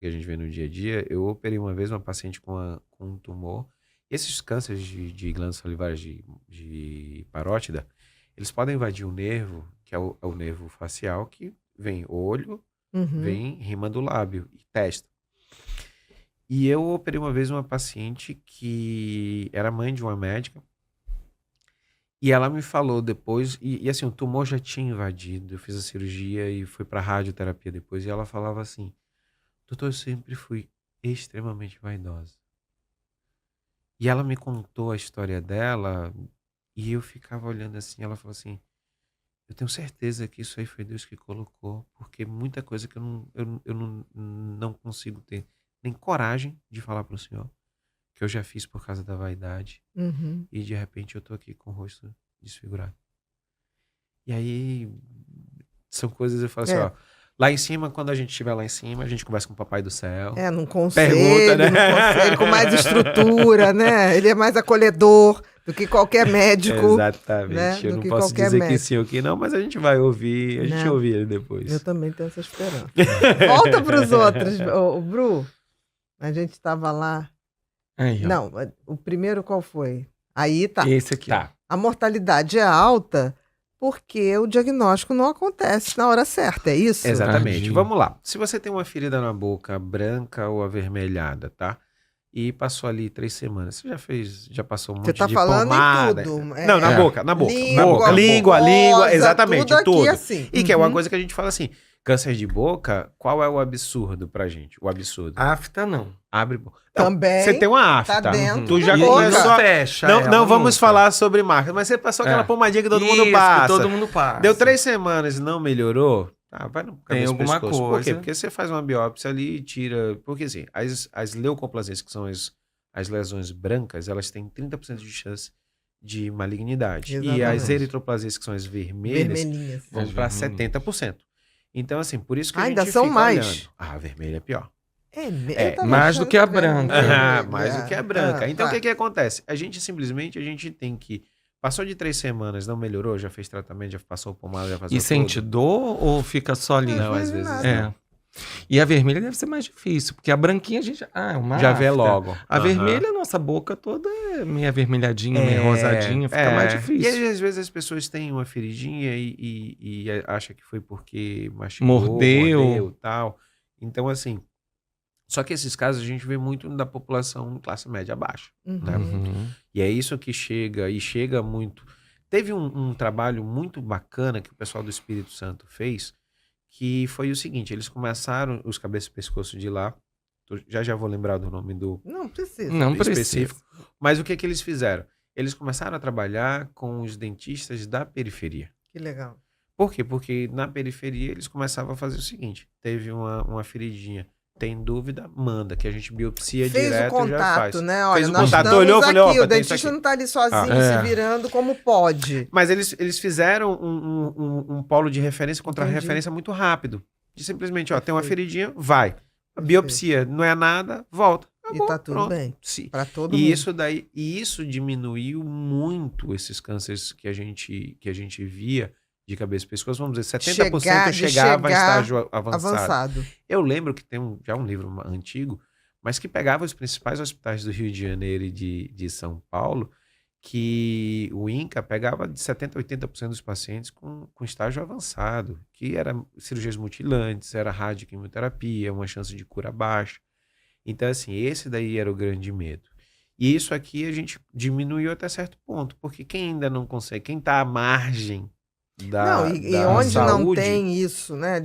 que a gente vê no dia a dia, eu operei uma vez uma paciente com um tumor. E esses cânceres de glândulas salivares de parótida, eles podem invadir o nervo, que é o nervo facial, que vem olho, Uhum. vem rima do lábio e testa. E eu operei uma vez uma paciente que era mãe de uma médica, e ela me falou depois, e assim, o tumor já tinha invadido, eu fiz a cirurgia e fui para radioterapia depois, e ela falava assim, doutor, eu sempre fui extremamente vaidosa. E ela me contou a história dela, e eu ficava olhando assim, ela falou assim, eu tenho certeza que isso aí foi Deus que colocou, porque muita coisa que eu não consigo ter nem coragem de falar para o senhor, que eu já fiz por causa da vaidade, Uhum. e de repente eu tô aqui com o rosto desfigurado. E aí, são coisas, eu falo assim, É, ó, lá em cima, quando a gente estiver lá em cima, a gente conversa com o papai do céu, num pergunta, né? conselho, num conselho com mais estrutura, né? Ele é mais acolhedor do que qualquer médico, né? Exatamente. Eu Do não que posso qualquer dizer que médico, sim ou que não, mas a gente vai ouvir, a gente né? ouve ele Eu depois. também tenho essa esperança. Volta para os outros. O Bru, a gente estava lá. Aí, ó. Não, o primeiro qual foi? Aí tá. Esse aqui, ó. Tá. A mortalidade é alta porque o diagnóstico não acontece na hora certa, é isso? Exatamente. Tadinho. Vamos lá. Se você tem uma ferida na boca branca ou avermelhada, tá? E passou ali 3 semanas, você já passou um Você monte tá de falando pomada. em tudo. Não, na É. boca, na boca. Língua, Na boca. Língua, mucosa, exatamente, tudo aqui tudo. assim. E que é uma Uhum. coisa que a gente fala assim, câncer de boca, qual é o absurdo pra gente? O absurdo. Afta não. Abre boca. Também Você tem uma afta. tá dentro Tu da já E boca. começou não a... fecha Não, ela não vamos nunca. falar sobre marca, mas você passou aquela É. pomadinha que todo mundo Isso, que passa. todo mundo passa. Deu 3 semanas e não melhorou, vai no cabeça alguma pescoço. Por quê? coisa. Porque você faz uma biópsia ali e tira... Porque assim, as leucoplasias, que são as lesões brancas, elas têm 30% de chance de malignidade. E as Exatamente. eritroplasias, que são as vermelhas, Vermelhinhas. vão As para vermelhinhas. 70%. Então, assim, por isso que a Ainda gente são fica mais. olhando. A vermelha é pior. Eu tava mais do achando que a vermelha. branca. Mais do que a branca. Então, o vai. que acontece? A gente tem que... Passou de 3 semanas, não melhorou, já fez tratamento, já passou pomada, já passou E sente tudo. dor ou fica só ali? Não, às vezes vezes nada. É. E a vermelha deve ser mais difícil, porque a branquinha a gente... Ah, é uma Já vê afta. logo. A Aham. vermelha, a nossa boca toda é meio avermelhadinha, meio rosadinha, fica mais E difícil. aí, às vezes as pessoas têm uma feridinha e acham que foi porque machucou, Mordeu. e tal. Então, assim, só que esses casos a gente vê muito da população classe média baixa, né? Uhum. E é isso que chega muito. Teve um trabalho muito bacana que o pessoal do Espírito Santo fez, que foi o seguinte, eles começaram, os cabeças e pescoço de lá, já vou lembrar do nome do Não precisa. Não precisa. específico, mas o que eles fizeram? Eles começaram a trabalhar com os dentistas da periferia. Que legal. Por quê? Porque na periferia eles começavam a fazer o seguinte, teve uma feridinha, tem dúvida, manda, que a gente biopsia Fez direto o e já faz. contato, né? Olha, Fez o nós contato, estamos olhou, falei, aqui, opa, o tem isso dentista aqui. não tá ali sozinho, É. se virando como pode. Mas eles fizeram um polo de referência contra Entendi. referência muito rápido. De simplesmente, ó, tem uma Perfeito. feridinha, vai. A biopsia não é nada, volta. Acabou, E tá tudo pronto. bem. Sim. Pra todo E mundo. isso diminuiu muito esses cânceres que a gente via de cabeça e pescoço. Vamos dizer, 70% chegava a estágio avançado. Eu lembro que tem já um livro antigo, mas que pegava os principais hospitais do Rio de Janeiro e de São Paulo, que o INCA pegava de 70% a 80% dos pacientes com estágio avançado, que era cirurgias mutilantes, era radioquimioterapia, uma chance de cura baixa. Então, assim, esse daí era o grande medo. E isso aqui a gente diminuiu até certo ponto, porque quem ainda não consegue, quem está à margem da onde saúde, não tem isso, né?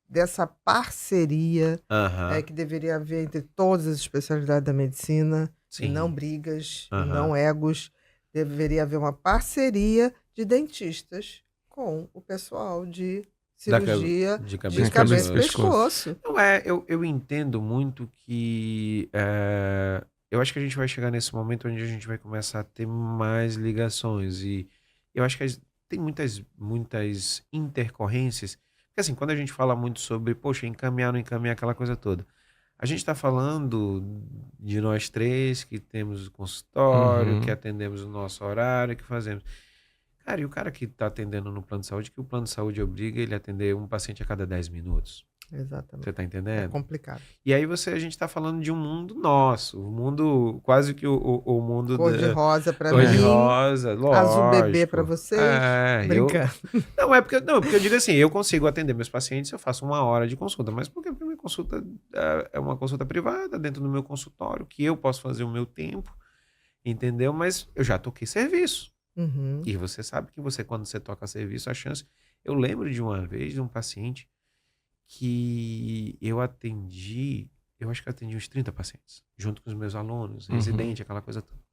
Dessa parceria Aham, que deveria haver entre todas as especialidades da medicina, e sim. não brigas, e Aham. não egos. Deveria haver uma parceria de dentistas com o pessoal de cirurgia de de cabeça cabeça e e pescoço. pescoço. Não eu entendo muito que eu acho que a gente vai chegar nesse momento onde a gente vai começar a ter mais ligações e eu acho que tem muitas intercorrências, porque assim, quando a gente fala muito sobre, poxa, encaminhar, não encaminhar, aquela coisa toda, a gente está falando de nós três que temos o consultório, Uhum. que atendemos o nosso horário, que fazemos. Cara, e o cara que está atendendo no plano de saúde, que o plano de saúde obriga ele a atender um paciente a cada 10 minutos. Exatamente. Você tá É entendendo? complicado. E aí a gente tá falando de um mundo nosso, um mundo quase que o mundo Cor de rosa pra cor de mim, rosa, azul bebê pra lógico. vocês. Brincando. Não, porque eu digo assim, eu consigo atender meus pacientes, eu faço 1 hora de consulta, mas porque a minha consulta é uma consulta privada dentro do meu consultório, que eu posso fazer o meu tempo, entendeu? Mas eu já toquei serviço. Uhum. E você sabe que quando você toca serviço, a chance... Eu lembro de uma vez de um paciente que eu acho que eu atendi uns 30 pacientes, junto com os meus alunos, residente, aquela coisa toda.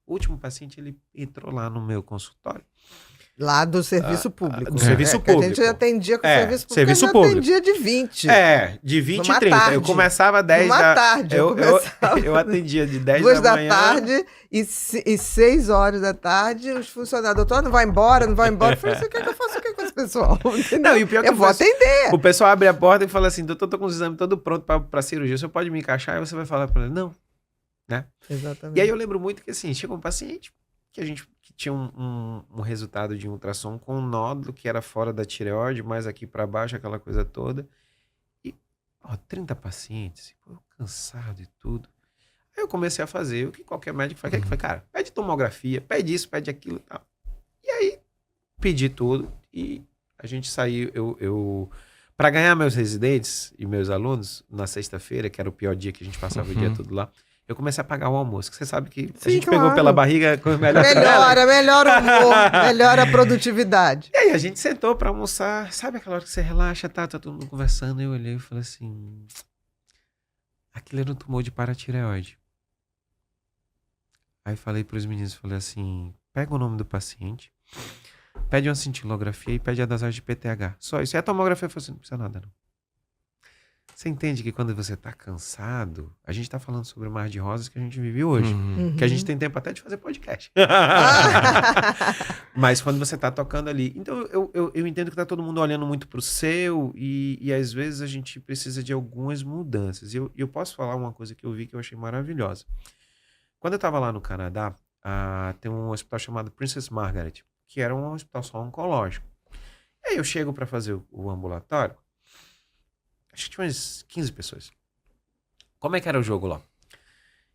O último paciente, ele entrou lá no meu consultório. Lá do serviço público. Do serviço Que a público. gente atendia com serviço público. Serviço eu público. atendia de 20. De 20 Numa e 30. tarde. Eu começava 10 Numa da... tarde. Eu atendia de 10 2 da da manhã. tarde e 6 horas da tarde, os funcionários, doutor, não vai embora, não vai embora. Eu falei, você quer que eu faça o que com esse pessoal? Entendeu? Não, e o pior é que eu vou atender. O pessoal abre a porta e fala assim, doutor, tô com os exames todo pronto pra cirurgia, você pode me encaixar? E você vai falar pra ele, não. Né? Exatamente. E aí eu lembro muito que assim, chegou um paciente que tinha um resultado de ultrassom com um nódulo que era fora da tireoide, mais aqui pra baixo, aquela coisa toda. E, 30 pacientes, eu cansado e tudo. Aí eu comecei a fazer o que qualquer médico faz. O que é que foi? Cara, pede tomografia, pede isso, pede aquilo e tal. E aí, pedi tudo e a gente saiu, para ganhar meus residentes e meus alunos, na sexta-feira, que era o pior dia que a gente passava o dia todo lá, eu comecei a pagar o almoço. Que você sabe que a gente pegou pela barriga, melhora o humor, melhora a produtividade. E aí a gente sentou para almoçar, sabe aquela hora que você relaxa, tá todo mundo conversando, eu olhei e falei assim, aquilo era um tumor de paratireoide. Aí falei para os meninos, falei assim, pega o nome do paciente, pede uma cintilografia e pede a dosagem de PTH. Só isso. E a tomografia falou assim, não precisa nada não. Você entende que quando você tá cansado, a gente tá falando sobre o mar de rosas que a gente vive hoje. Que a gente tem tempo até de fazer podcast. Mas quando você tá tocando ali... Então eu entendo que tá todo mundo olhando muito pro seu e às vezes a gente precisa de algumas mudanças. E eu posso falar uma coisa que eu vi que eu achei maravilhosa. Quando eu tava lá no Canadá, tem um hospital chamado Princess Margaret, que era um hospital só oncológico. E aí eu chego para fazer o ambulatório, acho que tinha umas 15 pessoas. Como é que era o jogo lá?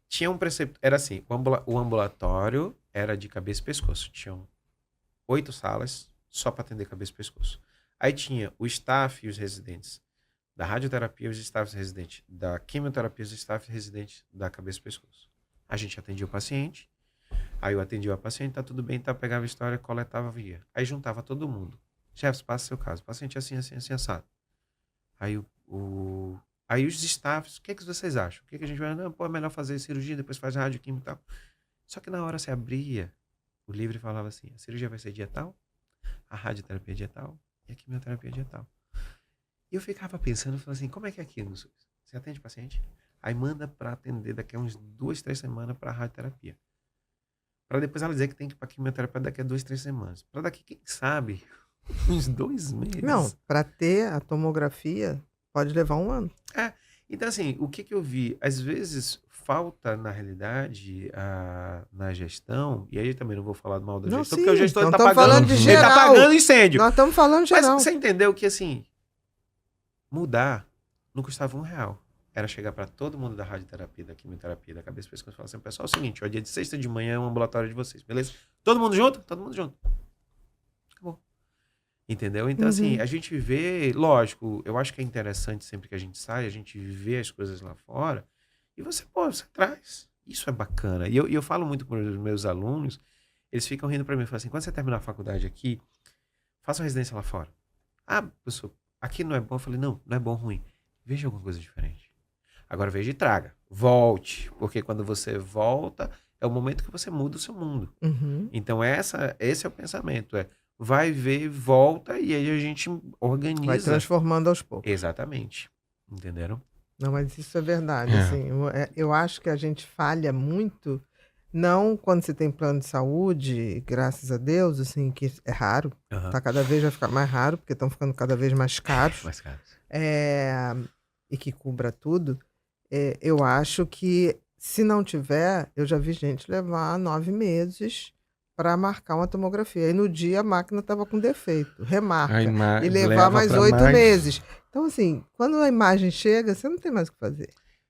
Tinha um preceptor, era assim, o ambulatório era de cabeça e pescoço. Tinham 8 salas só para atender cabeça e pescoço. Aí tinha o staff e os residentes da radioterapia, os staffs residentes da quimioterapia, os staffs residentes da cabeça e pescoço. A gente atendia o paciente, aí eu atendia o paciente, tá tudo bem, tá, pegava a história, coletava, via. Aí juntava todo mundo. Chefes, passa seu caso. Paciente assim, assim, assim, assado. Aí os staffs, o que vocês acham? O que a gente vai... Não, pô, é melhor fazer cirurgia, depois faz radioquímica e tal. Só que na hora você abria o livro e falava assim, a cirurgia vai ser dia tal, a radioterapia é dia tal e a quimioterapia é dia tal. E eu ficava pensando, falando assim, como é que é aqui no SUS? Você atende o paciente, aí manda para atender daqui a uns 2, 3 semanas para a radioterapia. Para depois ela dizer que tem que ir para quimioterapia daqui a 2, 3 semanas. Para daqui, quem sabe, uns 2 meses. Não, para ter a tomografia pode levar 1 ano. Então assim, o que eu vi? Às vezes falta, na realidade, na gestão, e aí eu também não vou falar mal da gestão, porque o gestor está pagando, ele tá pagando incêndio. Nós estamos falando geral. Mas você entendeu que assim, mudar não custava R$1. Era chegar para todo mundo da radioterapia, da quimioterapia, da cabeça e pescoço e falar assim, pessoal, é o seguinte, ó, dia de sexta de manhã é um ambulatório de vocês, beleza? Todo mundo junto? Todo mundo junto. Acabou. Entendeu? Então, assim, a gente vê, lógico, eu acho que é interessante sempre que a gente sai, a gente vê as coisas lá fora, e você traz. Isso é bacana. E eu falo muito com os meus alunos, eles ficam rindo para mim, falam assim, quando você terminar a faculdade aqui, faça uma residência lá fora. Ah, professor, aqui não é bom? Eu falei, não é bom, ruim. Veja alguma coisa diferente. Agora veja e traga. Volte. Porque quando você volta, é o momento que você muda o seu mundo. Então esse é o pensamento. Vai ver, volta e aí a gente organiza. Vai transformando aos poucos. Exatamente. Entenderam? Não, mas isso é verdade. Assim, eu acho que a gente falha muito, não quando você tem plano de saúde, graças a Deus, assim, que é raro. Tá cada vez vai ficar mais raro, porque estão ficando cada vez mais caros. Mais caros. E que cubra tudo. Eu acho que, se não tiver, eu já vi gente levar 9 meses para marcar uma tomografia. Aí no dia a máquina estava com defeito, remarca. E leva levar mais pra 8 mais. meses. Então, assim, quando a imagem chega, você não tem mais o que fazer.